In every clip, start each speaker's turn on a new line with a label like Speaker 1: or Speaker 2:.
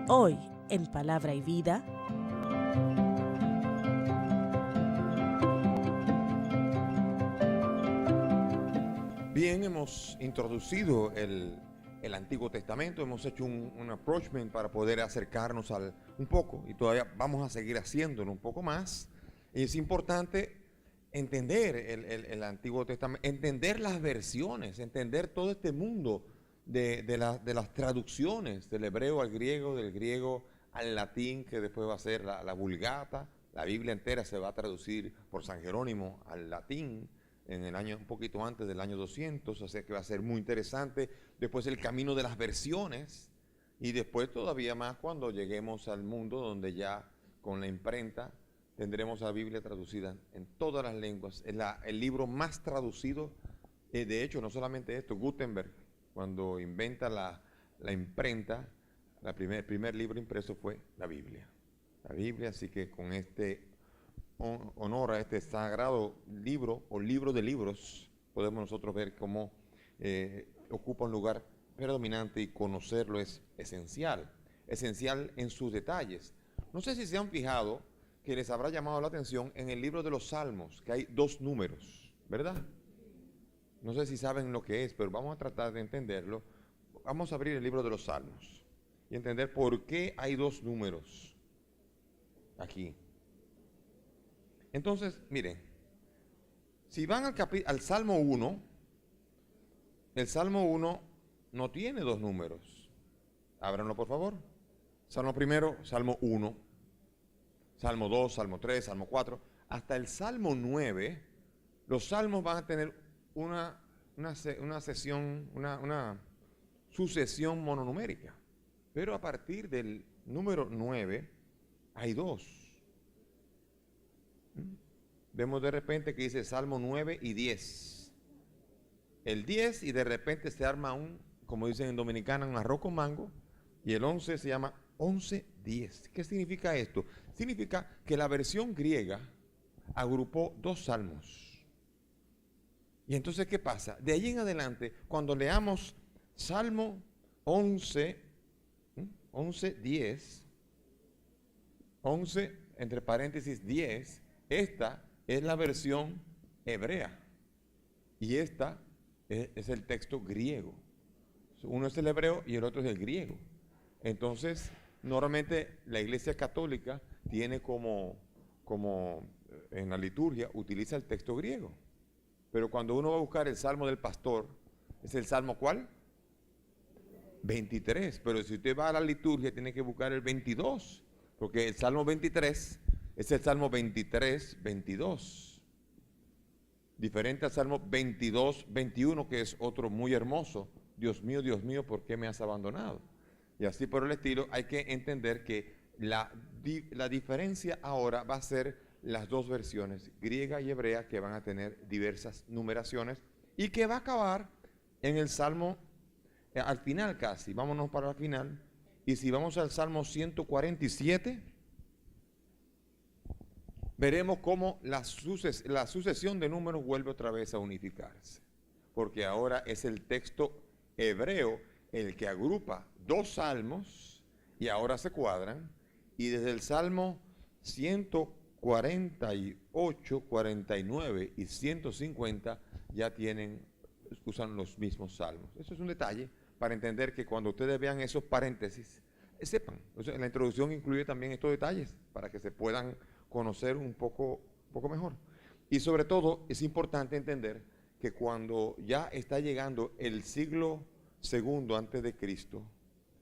Speaker 1: Hoy, en Palabra y Vida,
Speaker 2: bien, hemos introducido el Antiguo Testamento, hemos hecho un approachment para poder acercarnos un poco, y todavía vamos a seguir haciéndolo un poco más. Y es importante entender el Antiguo Testamento, entender las versiones, entender todo este mundo de las traducciones del hebreo al griego, del griego al latín, que después va a ser la Vulgata. La Biblia entera se va a traducir por San Jerónimo al latín en el año, un poquito antes del año 200, o sea que va a ser muy interesante. Después el camino de las versiones, y después todavía más cuando lleguemos al mundo donde ya con la imprenta tendremos la Biblia traducida en todas las lenguas. Es el libro más traducido. De hecho, no solamente esto, Gutenberg, cuando inventa la imprenta, el primer libro impreso fue la Biblia. La Biblia, así que con este honor a este sagrado libro o libro de libros, podemos nosotros ver cómo ocupa un lugar predominante, y conocerlo es esencial en sus detalles. No sé si se han fijado que les habrá llamado la atención en el libro de los Salmos, que hay 2 números, ¿verdad? No sé si saben lo que es, pero vamos a tratar de entenderlo. Vamos a abrir el libro de los Salmos y entender por qué hay 2 números aquí. Entonces, miren, si van al Salmo 1, el Salmo 1 no tiene 2 números. Ábranlo, por favor. Salmo primero, Salmo 1, Salmo 2, Salmo 3, Salmo 4. Hasta el Salmo 9, los salmos van a tener una sucesión mononumérica. Pero a partir del número 9 hay 2. Vemos de repente que dice Salmo 9 y 10. El 10 y de repente se arma como dicen en Dominicana, un arroz con mango. Y el 11 se llama 11:10. ¿Qué significa esto? Significa que la versión griega agrupó 2 salmos. Y entonces, ¿qué pasa? De ahí en adelante, cuando leamos Salmo 11:10, 11 entre paréntesis 10, esta es la versión hebrea y esta es el texto griego. Uno es el hebreo y el otro es el griego. Entonces, normalmente la Iglesia Católica tiene como en la liturgia utiliza el texto griego. Pero cuando uno va a buscar el Salmo del Pastor, ¿es el Salmo cuál? 23. Pero si usted va a la liturgia, tiene que buscar el 22, porque el Salmo 23 es el Salmo 23, 22. Diferente al Salmo 22, 21, que es otro muy hermoso. Dios mío, ¿por qué me has abandonado? Y así por el estilo. Hay que entender que la diferencia ahora va a ser las 2 versiones, griega y hebrea, que van a tener diversas numeraciones, y que va a acabar en el Salmo, al final casi. Vámonos para el final. Y si vamos al Salmo 147, veremos cómo la sucesión de números vuelve otra vez a unificarse, porque ahora es el texto hebreo el que agrupa 2 salmos y ahora se cuadran, y desde el Salmo 148, 49 y 150 ya usan los mismos salmos. Eso es un detalle para entender que cuando ustedes vean esos paréntesis, sepan. O sea, la introducción incluye también estos detalles para que se puedan conocer un poco mejor. Y sobre todo es importante entender que cuando ya está llegando el siglo II antes de Cristo,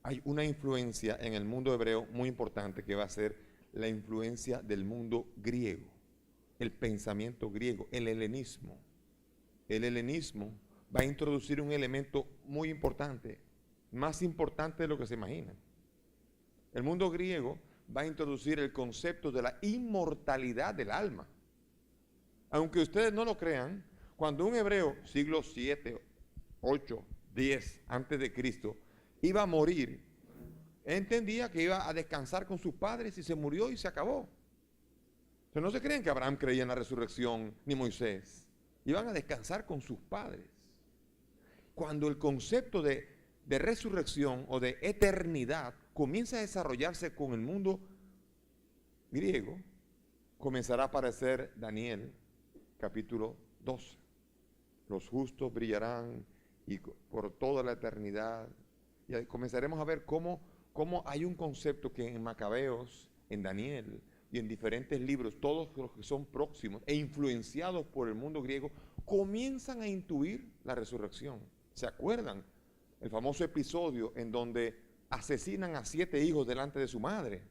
Speaker 2: hay una influencia en el mundo hebreo muy importante, que va a ser la influencia del mundo griego, el pensamiento griego, el helenismo. El helenismo va a introducir un elemento muy importante, más importante de lo que se imagina. El mundo griego va a introducir el concepto de la inmortalidad del alma. Aunque ustedes no lo crean, cuando un hebreo, siglo 7, 8, 10 antes de Cristo, iba a morir, entendía que iba a descansar con sus padres, y se murió y se acabó. Entonces no se creen que Abraham creía en la resurrección, ni Moisés. Iban a descansar con sus padres. cuando el concepto de resurrección o de eternidad comienza a desarrollarse con el mundo griego, comenzará a aparecer Daniel, capítulo 12. Los justos brillarán y por toda la eternidad. Y comenzaremos a ver cómo hay un concepto que en Macabeos, en Daniel y en diferentes libros, todos los que son próximos e influenciados por el mundo griego, comienzan a intuir la resurrección. ¿Se acuerdan? El famoso episodio en donde asesinan a 7 hijos delante de su madre.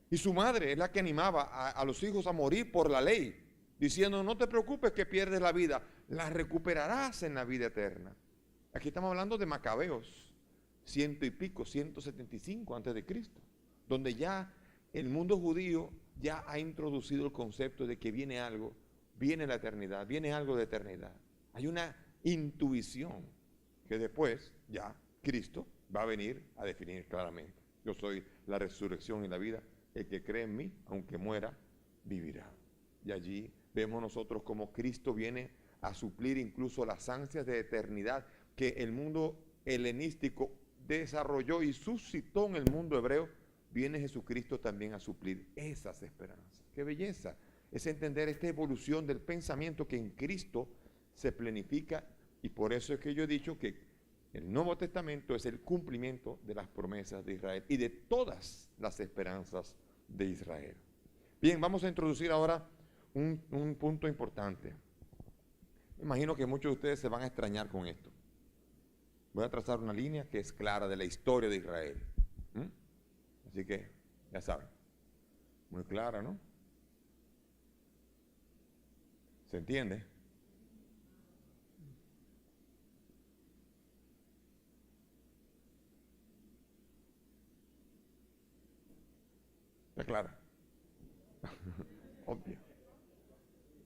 Speaker 2: Y su madre es la que animaba a los hijos a morir por la ley, diciendo, no te preocupes que pierdes la vida, la recuperarás en la vida eterna. Aquí estamos hablando de Macabeos, 100 y pico, 175 antes de Cristo, donde ya el mundo judío ya ha introducido el concepto de que viene algo, viene la eternidad, viene algo de eternidad. Hay una intuición que después ya Cristo va a venir a definir claramente. Yo soy la resurrección y la vida. El que cree en mí, aunque muera, vivirá. Y allí vemos nosotros cómo Cristo viene a suplir incluso las ansias de eternidad que el mundo helenístico desarrolló y suscitó en el mundo hebreo. Viene Jesucristo también a suplir esas esperanzas. ¡Qué belleza! Es entender esta evolución del pensamiento que en Cristo se planifica, y por eso es que yo he dicho que el Nuevo Testamento es el cumplimiento de las promesas de Israel y de todas las esperanzas de Israel. Bien, vamos a introducir ahora un punto importante. Me imagino que muchos de ustedes se van a extrañar con esto. Voy a trazar una línea que es clara de la historia de Israel. Así que, ya saben, muy clara, ¿no? ¿Se entiende? ¿Está clara? Obvio.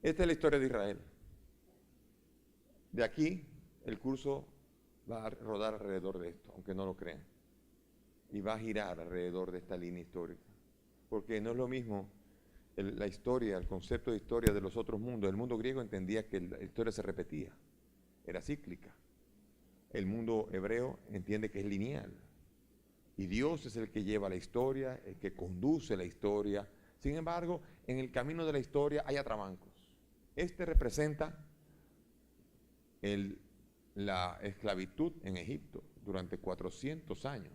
Speaker 2: Esta es la historia de Israel. De aquí, el curso va a rodar alrededor de esto, aunque no lo crean. Y va a girar alrededor de esta línea histórica. Porque no es lo mismo la historia, el concepto de historia de los otros mundos. El mundo griego entendía que la historia se repetía, era cíclica. El mundo hebreo entiende que es lineal. Y Dios es el que lleva la historia, el que conduce la historia. Sin embargo, en el camino de la historia hay atrabancos. Este representa la esclavitud en Egipto durante 400 años.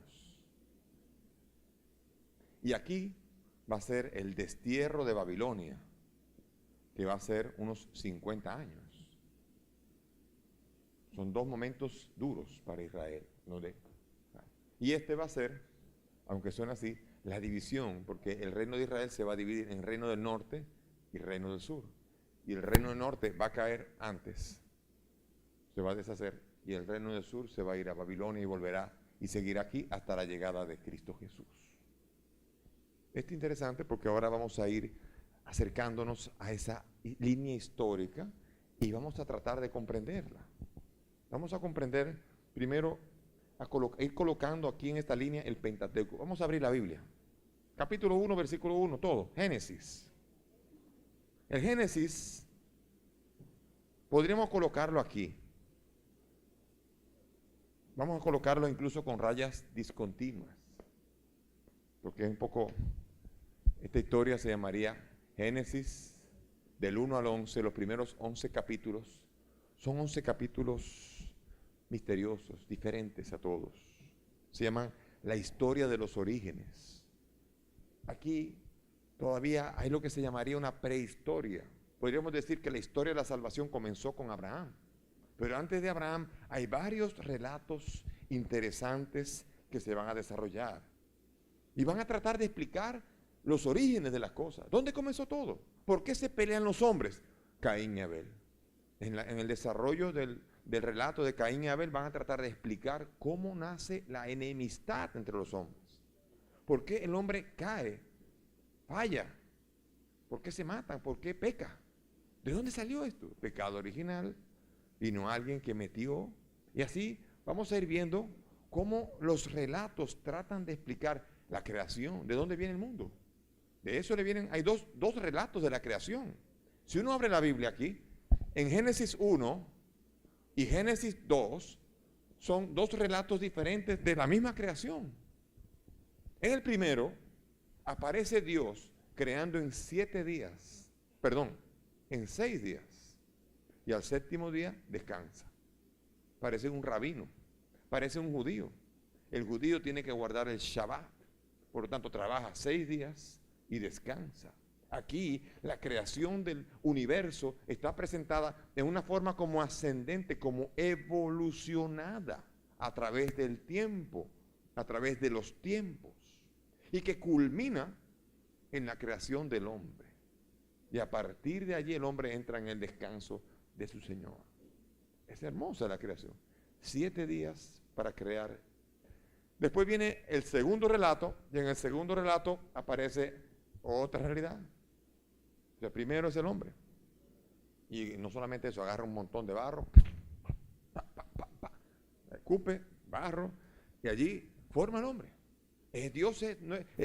Speaker 2: Y aquí va a ser el destierro de Babilonia, que va a ser unos 50 años. Son 2 momentos duros para Israel. Y este va a ser, aunque suena así, la división, porque el reino de Israel se va a dividir en reino del norte y reino del sur. Y el reino del norte va a caer antes, se va a deshacer, y el reino del sur se va a ir a Babilonia y volverá y seguirá aquí hasta la llegada de Cristo Jesús. Esto es interesante porque ahora vamos a ir acercándonos a esa línea histórica y vamos a tratar de comprenderla. Vamos a comprender primero, ir colocando aquí en esta línea el Pentateuco. Vamos a abrir la Biblia. Capítulo 1, versículo 1, todo. Génesis. El Génesis, podríamos colocarlo aquí. Vamos a colocarlo incluso con rayas discontinuas. Porque es un poco, esta historia se llamaría Génesis del 1 al 11, los primeros 11 capítulos. Son 11 capítulos misteriosos, diferentes a todos. Se llaman la historia de los orígenes. Aquí todavía hay lo que se llamaría una prehistoria. Podríamos decir que la historia de la salvación comenzó con Abraham. Pero antes de Abraham hay varios relatos interesantes que se van a desarrollar. Y van a tratar de explicar los orígenes de las cosas. ¿Dónde comenzó todo? ¿Por qué se pelean los hombres? Caín y Abel. En el desarrollo del relato de Caín y Abel van a tratar de explicar cómo nace la enemistad entre los hombres. ¿Por qué el hombre cae? Falla. ¿Por qué se matan? ¿Por qué peca? ¿De dónde salió esto? Pecado original. Vino alguien que metió. Y así vamos a ir viendo cómo los relatos tratan de explicar la creación, de dónde viene el mundo. De eso hay dos relatos de la creación. Si uno abre la Biblia aquí, en Génesis 1 y Génesis 2, son dos relatos diferentes de la misma creación. En el primero aparece Dios creando en 7 días, en 6 días, y al séptimo día descansa. Parece un rabino, parece un judío. El judío tiene que guardar el Shabbat, por lo tanto trabaja 6 días y descansa. Aquí la creación del universo está presentada en una forma como ascendente, como evolucionada a través del tiempo, a través de los tiempos, y que culmina en la creación del hombre. Y a partir de allí el hombre entra en el descanso de su Señor. Es hermosa la creación. 7 días para crear. Después viene el segundo relato, y en el segundo relato aparece otra realidad. El primero es el hombre. Y no solamente eso, agarra un montón de barro, escupe, barro, y allí forma el hombre. Dios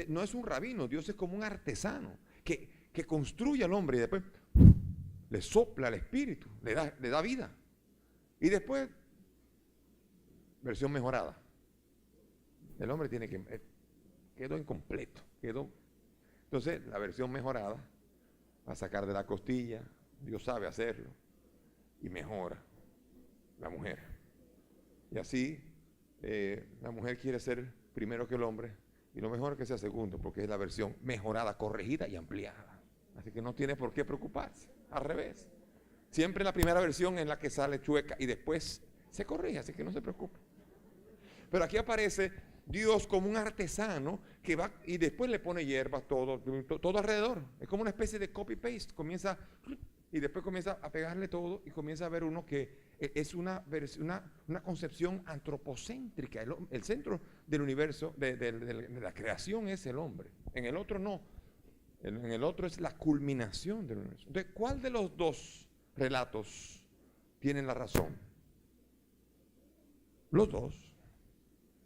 Speaker 2: no es un rabino, Dios es como un artesano que construye al hombre y después le sopla el espíritu, le da vida. Y después, versión mejorada. El hombre quedó incompleto, Entonces, la versión mejorada va a sacar de la costilla, Dios sabe hacerlo, y mejora la mujer. Y así, la mujer quiere ser primero que el hombre, y lo mejor es que sea segundo, porque es la versión mejorada, corregida y ampliada. Así que no tiene por qué preocuparse, al revés. Siempre la primera versión es la que sale chueca y después se corrige, así que no se preocupe. Pero aquí aparece Dios como un artesano que va y después le pone hierbas, todo alrededor. Es como una especie de copy-paste. Comienza y después comienza a pegarle todo y comienza a ver uno que es una concepción antropocéntrica. El centro del universo, de la creación es el hombre. En el otro no. En el otro es la culminación del universo. Entonces, ¿cuál de los dos relatos tienen la razón? Los dos.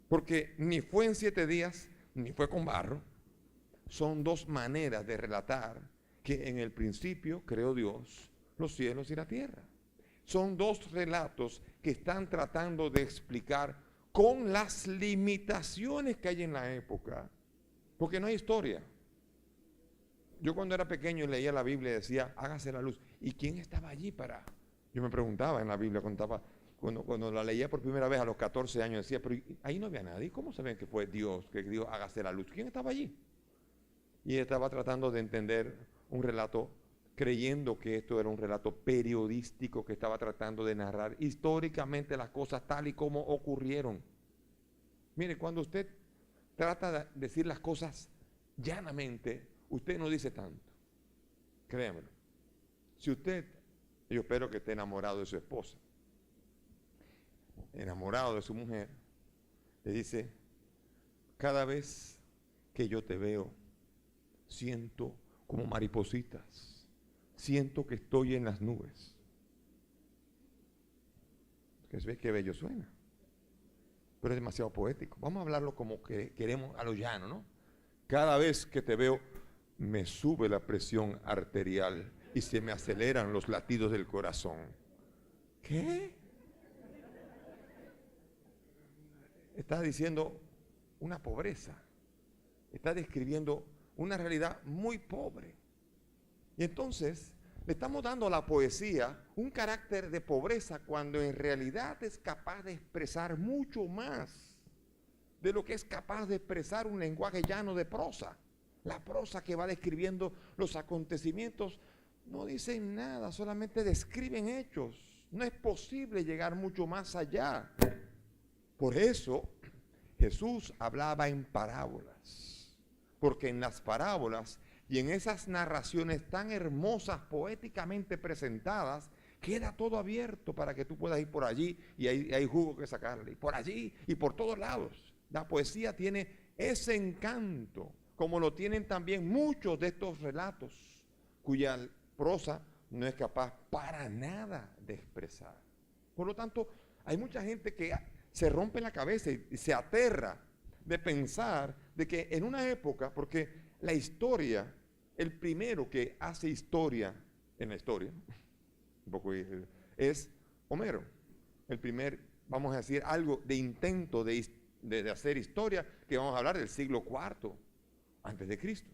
Speaker 2: Porque ni fue en 7 días, ni fue con barro. Son dos maneras de relatar que en el principio creó Dios los cielos y la tierra. Son dos relatos que están tratando de explicar con las limitaciones que hay en la época. Porque no hay historia. Yo cuando era pequeño leía la Biblia y decía, hágase la luz. ¿Y quién estaba allí para? Yo me preguntaba en la Biblia cuando la leía por primera vez a los 14 años, decía, pero ahí no había nadie. ¿Cómo saben que fue Dios, que Dios hágase la luz? ¿Quién estaba allí? Y estaba tratando de entender un relato, creyendo que esto era un relato periodístico que estaba tratando de narrar históricamente las cosas tal y como ocurrieron. Mire, cuando usted trata de decir las cosas llanamente, usted no dice tanto. Créamelo. Si usted, yo espero que esté enamorado de su esposa, enamorado de su mujer, le dice, cada vez que yo te veo, siento como maripositas, siento que estoy en las nubes. ¿Ves qué bello suena? Pero es demasiado poético. Vamos a hablarlo como que queremos a lo llano, ¿no? Cada vez que te veo, me sube la presión arterial y se me aceleran los latidos del corazón. ¿Qué? Está diciendo una pobreza. Está describiendo una realidad muy pobre. Y entonces le estamos dando a la poesía un carácter de pobreza cuando en realidad es capaz de expresar mucho más de lo que es capaz de expresar un lenguaje llano de prosa. La prosa que va describiendo los acontecimientos no dicen nada, solamente describen hechos. No es posible llegar mucho más allá. Por eso Jesús hablaba en parábolas, porque en las parábolas y en esas narraciones tan hermosas, poéticamente presentadas, queda todo abierto para que tú puedas ir por allí y hay jugo que sacarle, y por allí y por todos lados. La poesía tiene ese encanto, como lo tienen también muchos de estos relatos, cuya prosa no es capaz para nada de expresar. Por lo tanto, hay mucha gente que se rompe la cabeza y se aterra de pensar de que en una época, porque la historia, el primero que hace historia en la historia, un poco es Homero, el primer vamos a decir, algo de intento de hacer historia, que vamos a hablar del siglo IV antes de Cristo.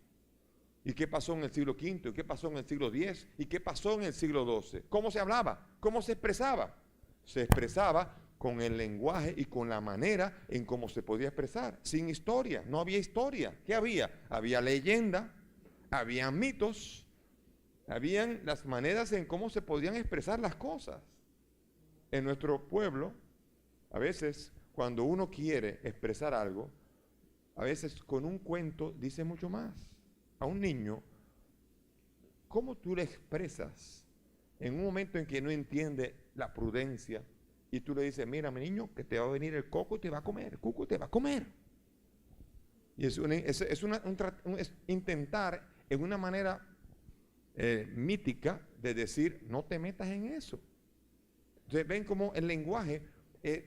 Speaker 2: ¿Y qué pasó en el siglo V? ¿Y qué pasó en el siglo X? ¿Y qué pasó en el siglo XII? ¿Cómo se hablaba? ¿Cómo se expresaba? Se expresaba con el lenguaje y con la manera en cómo se podía expresar, sin historia. No había historia. ¿Qué había? Había leyenda, había mitos, habían las maneras en cómo se podían expresar las cosas. En nuestro pueblo, a veces, cuando uno quiere expresar algo, a veces con un cuento dice mucho más. A un niño, ¿cómo tú le expresas en un momento en que no entiende la prudencia y tú le dices, mira, mi niño, que te va a venir el coco y te va a comer, el cuco te va a comer? Y es intentar en una manera mítica de decir, no te metas en eso. Entonces ven cómo el lenguaje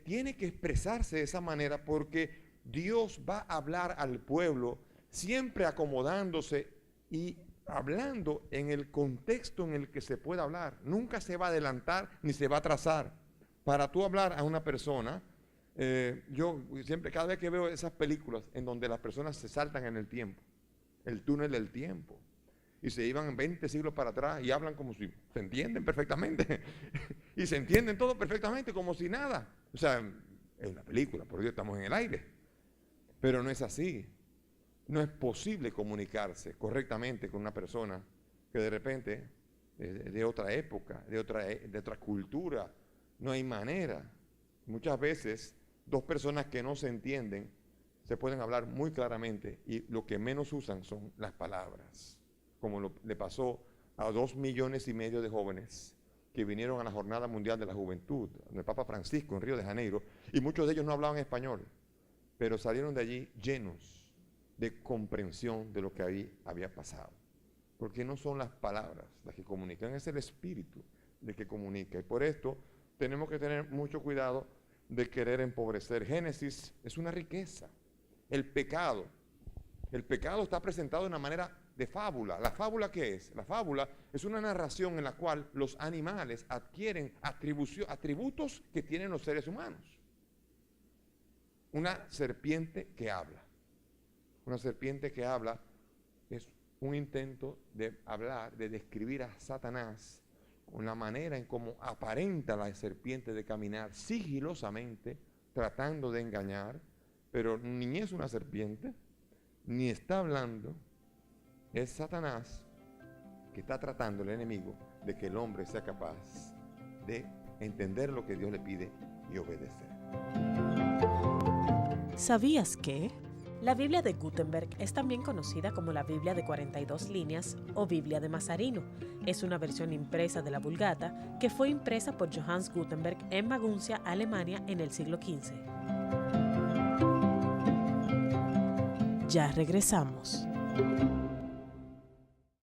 Speaker 2: tiene que expresarse de esa manera, porque Dios va a hablar al pueblo siempre acomodándose y hablando en el contexto en el que se pueda hablar. Nunca se va a adelantar ni se va a atrasar. Para tú hablar a una persona, yo siempre, cada vez que veo esas películas en donde las personas se saltan en el tiempo, el túnel del tiempo, y se iban 20 siglos para atrás y hablan como si se entienden perfectamente y se entienden todo perfectamente como si nada. O sea, es una película, por Dios, estamos en el aire, pero no es así. No es posible comunicarse correctamente con una persona que de repente de otra época, de otra cultura. No hay manera. Muchas veces dos personas que no se entienden se pueden hablar muy claramente y lo que menos usan son las palabras, como le pasó a 2,5 millones de jóvenes que vinieron a la Jornada Mundial de la Juventud, del Papa Francisco en Río de Janeiro, y muchos de ellos no hablaban español, pero salieron de allí llenos de comprensión de lo que ahí había pasado. Porque no son las palabras las que comunican, es el espíritu el que comunica. Y por esto tenemos que tener mucho cuidado de querer empobrecer. Génesis es una riqueza. El pecado está presentado de una manera de fábula. ¿La fábula qué es? La fábula es una narración en la cual los animales adquieren atributos que tienen los seres humanos. Una serpiente que habla. Una serpiente que habla es un intento de hablar, de describir a Satanás con la manera en cómo aparenta la serpiente de caminar sigilosamente, tratando de engañar, pero ni es una serpiente, ni está hablando. Es Satanás que está tratando, el enemigo, de que el hombre sea capaz de entender lo que Dios le pide y obedecer.
Speaker 1: ¿Sabías que? La Biblia de Gutenberg es también conocida como la Biblia de 42 líneas o Biblia de Mazarino. Es una versión impresa de la Vulgata que fue impresa por Johannes Gutenberg en Maguncia, Alemania, en el siglo XV. Ya regresamos.